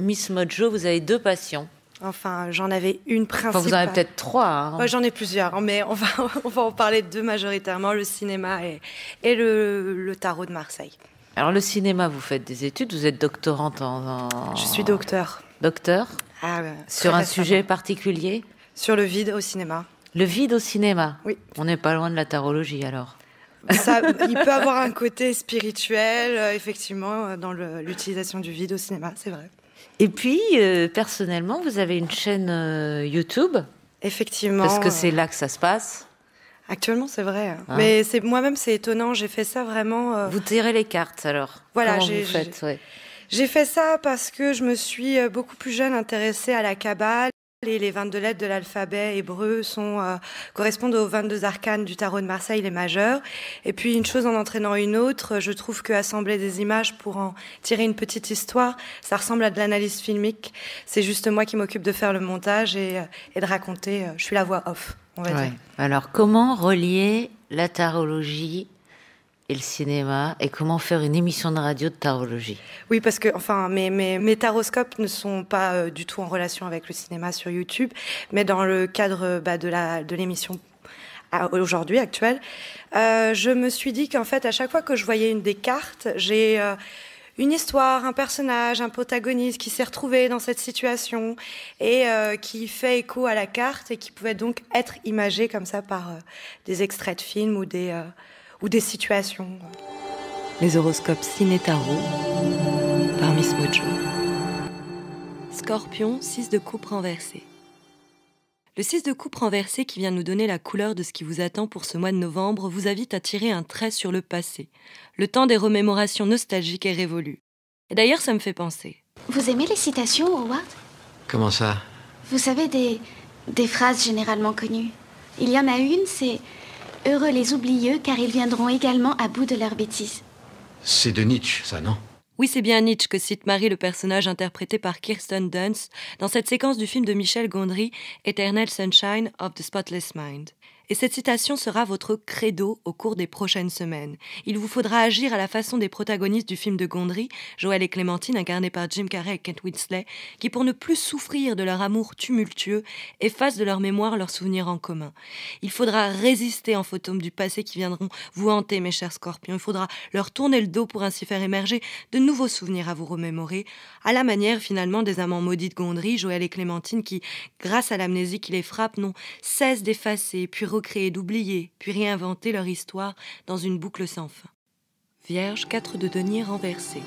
Miss Mojo, vous avez 2 passions. Enfin, j'en avais une principale. Enfin, vous en avez peut-être 3. Hein. Ouais, j'en ai plusieurs, mais on va en parler de 2 majoritairement, le cinéma et le tarot de Marseille. Alors, le cinéma, vous faites des études, vous êtes doctorante Je suis docteur. Docteur sur un sujet particulier? Sur le vide au cinéma. Le vide au cinéma? Oui. On n'est pas loin de la tarologie, alors. Ça, il peut avoir un côté spirituel, effectivement, dans l'utilisation du vide au cinéma, c'est vrai. Et puis, personnellement, vous avez une chaîne YouTube? Effectivement. Parce que c'est là que ça se passe. Actuellement, c'est vrai. Hein. Mais moi-même, c'est étonnant. J'ai fait ça vraiment... Vous tirez les cartes, alors? Voilà, comment vous faites? J'ai fait ça parce que je me suis beaucoup plus jeune intéressée à la Kabbale. Et les 22 lettres de l'alphabet hébreu correspondent aux 22 arcanes du tarot de Marseille, les majeurs. Et puis, une chose en entraînant une autre, je trouve que assembler des images pour en tirer une petite histoire, ça ressemble à de l'analyse filmique. C'est juste moi qui m'occupe de faire le montage et de raconter. Je suis la voix off, on va dire. Alors, comment relier la tarologie et le cinéma, et comment faire une émission de radio de tarologie? Oui, parce que mes taroscopes ne sont pas du tout en relation avec le cinéma sur YouTube, mais dans le cadre de l'émission aujourd'hui actuelle, je me suis dit qu'en fait, à chaque fois que je voyais une des cartes, j'ai une histoire, un personnage, un protagoniste qui s'est retrouvé dans cette situation et qui fait écho à la carte et qui pouvait donc être imagé comme ça par des extraits de films ou des situations. Les horoscopes ciné-tarot par Miss Mojo. Scorpion, 6 de coupe renversé. Le 6 de coupe renversé qui vient nous donner la couleur de ce qui vous attend pour ce mois de novembre vous invite à tirer un trait sur le passé. Le temps des remémorations nostalgiques est révolu. Et d'ailleurs, ça me fait penser. Vous aimez les citations, Howard? Comment ça? Vous savez, des phrases généralement connues. Il y en a une, c'est... Heureux les oublieux, car ils viendront également à bout de leurs bêtises. C'est de Nietzsche, ça, non? Oui, c'est bien Nietzsche que cite Marie, le personnage interprété par Kirsten Dunst, dans cette séquence du film de Michel Gondry, Eternal Sunshine of the Spotless Mind. Et cette citation sera votre credo au cours des prochaines semaines. Il vous faudra agir à la façon des protagonistes du film de Gondry, Joël et Clémentine, incarnés par Jim Carrey et Kate Winslet, qui, pour ne plus souffrir de leur amour tumultueux, effacent de leur mémoire leurs souvenirs en commun. Il faudra résister en fantômes du passé qui viendront vous hanter, mes chers scorpions. Il faudra leur tourner le dos pour ainsi faire émerger de nouveaux souvenirs à vous remémorer, à la manière finalement des amants maudits de Gondry, Joël et Clémentine, qui, grâce à l'amnésie qui les frappe, n'ont cesse d'effacer, puis recréer, d'oublier, puis réinventer leur histoire dans une boucle sans fin. Vierge, 4 de denier renversé.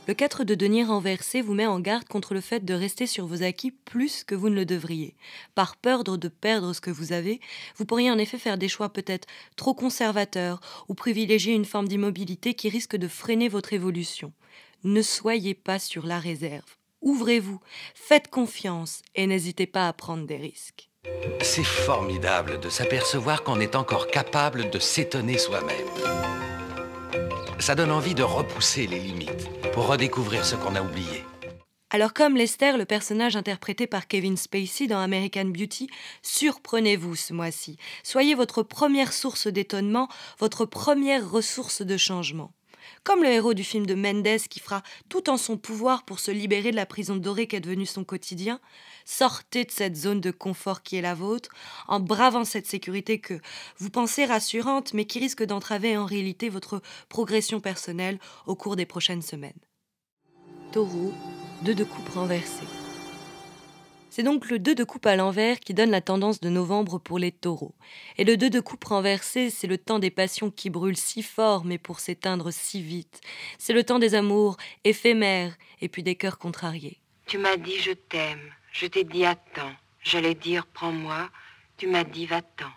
Le 4 de denier renversé vous met en garde contre le fait de rester sur vos acquis plus que vous ne le devriez. Par peur de perdre ce que vous avez, vous pourriez en effet faire des choix peut-être trop conservateurs ou privilégier une forme d'immobilité qui risque de freiner votre évolution. Ne soyez pas sur la réserve. Ouvrez-vous, faites confiance et n'hésitez pas à prendre des risques. C'est formidable de s'apercevoir qu'on est encore capable de s'étonner soi-même. Ça donne envie de repousser les limites pour redécouvrir ce qu'on a oublié. Alors comme Lester, le personnage interprété par Kevin Spacey dans American Beauty, surprenez-vous ce mois-ci. Soyez votre première source d'étonnement, votre première ressource de changement. Comme le héros du film de Mendes qui fera tout en son pouvoir pour se libérer de la prison dorée qu'est devenue son quotidien, sortez de cette zone de confort qui est la vôtre, en bravant cette sécurité que vous pensez rassurante, mais qui risque d'entraver en réalité votre progression personnelle au cours des prochaines semaines. Taureau, 2 de coupe renversé. C'est donc le 2 de coupe à l'envers qui donne la tendance de novembre pour les taureaux. Et le 2 de coupe renversé, c'est le temps des passions qui brûlent si fort mais pour s'éteindre si vite. C'est le temps des amours éphémères et puis des cœurs contrariés. Tu m'as dit je t'aime, je t'ai dit attends, j'allais dire prends-moi, tu m'as dit va-t'en.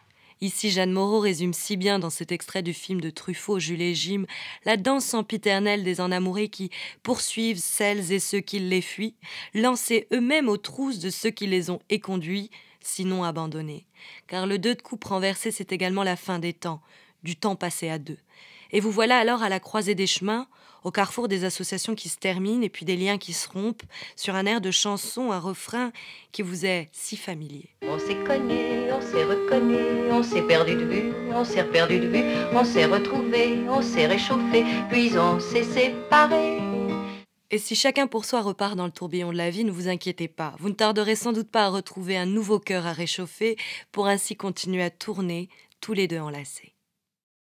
Ici, Jeanne Moreau résume si bien dans cet extrait du film de Truffaut, Jules et Jim, la danse sempiternelle des enamourés qui poursuivent celles et ceux qui les fuient, lancés eux-mêmes aux trousses de ceux qui les ont éconduits, sinon abandonnés. Car le 2 de coupe renversé, c'est également la fin des temps, du temps passé à deux. Et vous voilà alors à la croisée des chemins, au carrefour des associations qui se terminent et puis des liens qui se rompent, sur un air de chanson, un refrain qui vous est si familier. On s'est connus, on s'est reconnus, on s'est perdu de vue, on s'est reperdu de vue, on s'est retrouvés, on s'est réchauffé, puis on s'est séparés. Et si chacun pour soi repart dans le tourbillon de la vie, ne vous inquiétez pas. Vous ne tarderez sans doute pas à retrouver un nouveau cœur à réchauffer pour ainsi continuer à tourner, tous les deux enlacés.